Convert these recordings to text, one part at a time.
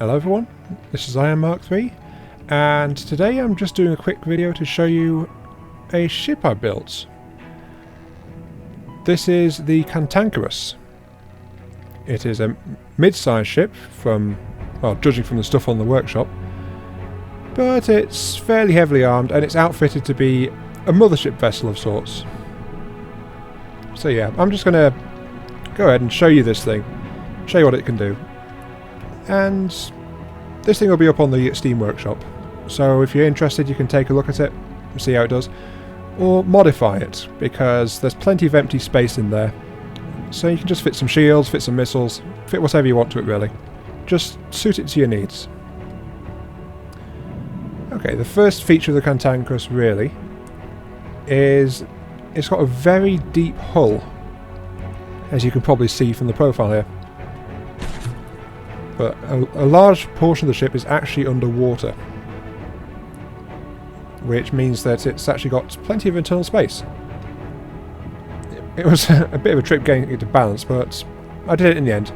Hello everyone, this is Iron Mark 3, and today I'm just doing a quick video to show you a ship I built. This is the Cantankerous. It is a mid-sized ship from, well, judging from the stuff on the workshop, but it's fairly heavily armed and it's outfitted to be a mothership vessel of sorts. So yeah, I'm just going to go ahead and show you this thing, show you what it can do. And this thing will be up on the Steam Workshop, so if you're interested you can take a look at it and see how it does, or modify it, because there's plenty of empty space in there, so you can just fit some shields, fit some missiles, fit whatever you want to it really. Just suit it to your needs. Okay, the first feature of the Cantankerous really is it's got a very deep hull, as you can probably see from the profile here. But a large portion of the ship is actually underwater, which means that it's actually got plenty of internal space. It was a bit of a trip getting it to balance, but I did it in the end.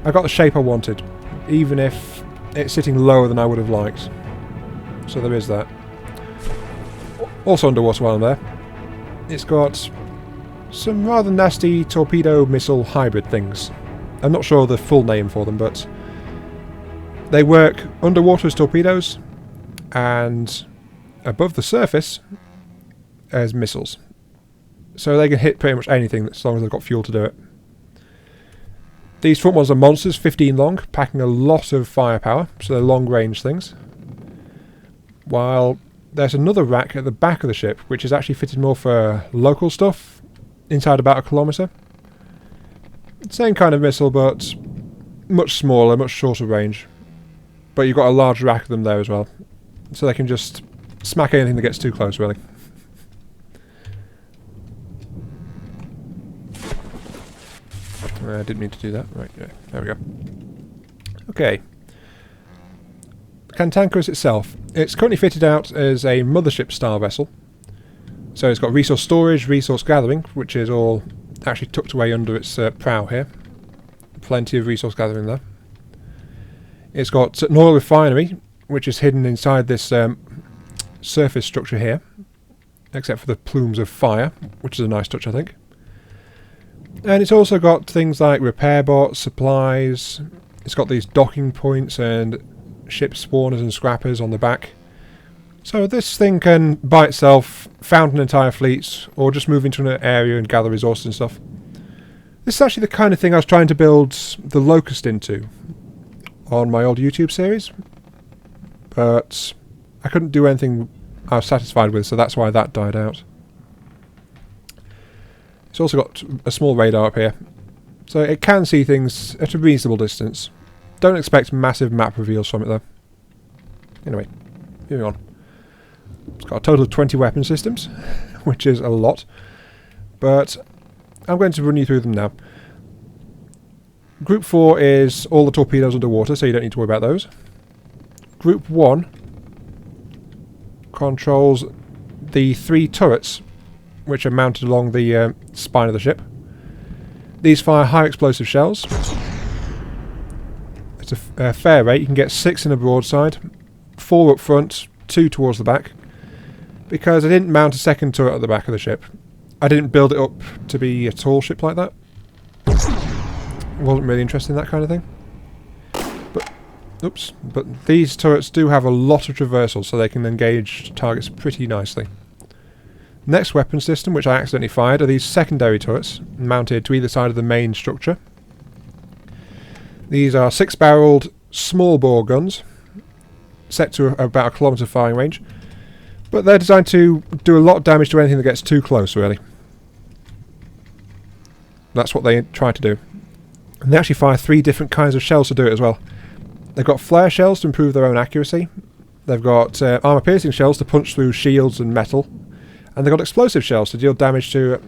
I got the shape I wanted, even if it's sitting lower than I would have liked. So there is that. Also underwater while I'm there, it's got some rather nasty torpedo missile hybrid things. I'm not sure the full name for them, but they work underwater as torpedoes and above the surface as missiles. So they can hit pretty much anything as long as they've got fuel to do it. These front ones are monsters, 15 long, packing a lot of firepower, so they're long range things. While there's another rack at the back of the ship, which is actually fitted more for local stuff, inside about 1 kilometre. Same kind of missile, but much smaller, much shorter range. But you've got a large rack of them there as well, so they can just smack anything that gets too close, really. I didn't mean to do that. Right, yeah, there we go. Okay. Cantankerous itself. It's currently fitted out as a mothership style vessel. So it's got resource storage, resource gathering, which is all actually tucked away under its prow here. Plenty of resource gathering there. It's got an oil refinery, which is hidden inside this surface structure here, except for the plumes of fire, which is a nice touch, I think. And it's also got things like repair bots, supplies. It's got these docking points and ship spawners and scrappers on the back. So this thing can, by itself, found an entire fleet, or just move into an area and gather resources and stuff. This is actually the kind of thing I was trying to build the Locust into on my old YouTube series, but I couldn't do anything I was satisfied with, so that's why that died out. It's also got a small radar up here, so it can see things at a reasonable distance. Don't expect massive map reveals from it though. Anyway, moving on. It's got a total of 20 weapon systems, which is a lot, but I'm going to run you through them now. Group 4 is all the torpedoes underwater, so you don't need to worry about those. Group 1 controls the 3 turrets, which are mounted along the spine of the ship. These fire high explosive shells. It's a fair rate. You can get 6 in a broadside, 4 up front, 2 towards the back. Because I didn't mount a second turret at the back of the ship. I didn't build it up to be a tall ship like that. Wasn't really interested in that kind of thing. But these turrets do have a lot of traversal, so they can engage targets pretty nicely. Next weapon system, which I accidentally fired, are these secondary turrets, mounted to either side of the main structure. These are 6-barreled small bore guns, set to about 1 kilometre firing range, but they're designed to do a lot of damage to anything that gets too close, really. That's what they try to do. And they actually fire 3 different kinds of shells to do it as well. They've got flare shells to improve their own accuracy. They've got armor-piercing shells to punch through shields and metal. And they've got explosive shells to deal damage to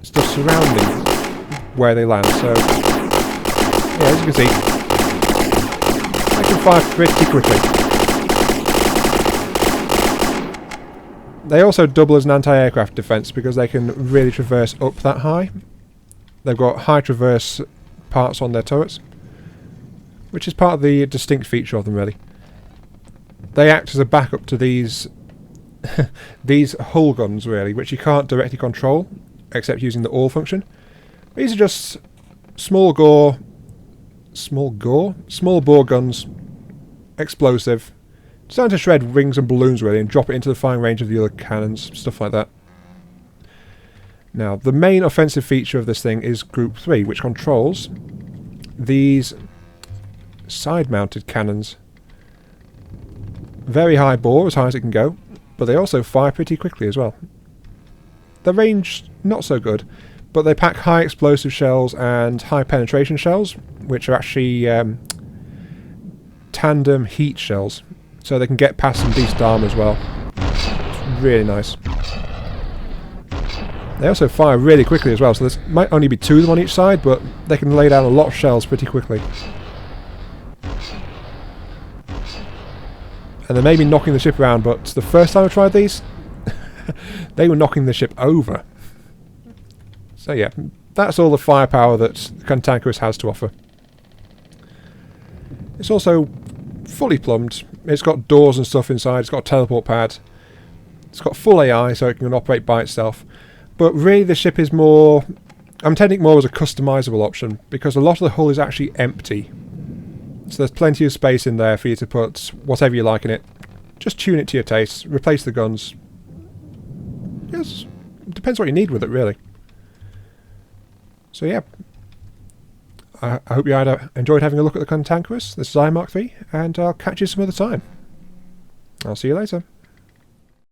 stuff surrounding where they land. So, yeah, as you can see, they can fire pretty quickly. They also double as an anti-aircraft defense because they can really traverse up that high. They've got high traverse parts on their turrets. which is part of the distinct feature of them, really. They act as a backup to these these hull guns, really, which you can't directly control except using the all function. These are just small bore guns, explosive, designed to shred rings and balloons, really, and drop it into the firing range of the other cannons, stuff like that. Now, the main offensive feature of this thing is Group 3, which controls these side-mounted cannons. Very high bore, as high as it can go, but they also fire pretty quickly as well. The range, not so good, but they pack high explosive shells and high penetration shells, which are actually tandem heat shells, so they can get past some decent armor as well. It's really nice. They also fire really quickly as well, so there might only be 2 of them on each side, but they can lay down a lot of shells pretty quickly. And they may be knocking the ship around, but the first time I tried these, they were knocking the ship over. So yeah, that's all the firepower that Cantankerous has to offer. It's also fully plumbed. It's got doors and stuff inside, it's got a teleport pad. It's got full AI, so it can operate by itself. But really the ship is more... I'm intending more as a customizable option, because a lot of the hull is actually empty. So there's plenty of space in there for you to put whatever you like in it. Just tune it to your taste, replace the guns. Yes, it depends what you need with it, really. So yeah, I hope you enjoyed having a look at the Cantankerous. This is iMark 3, and I'll catch you some other time. I'll see you later.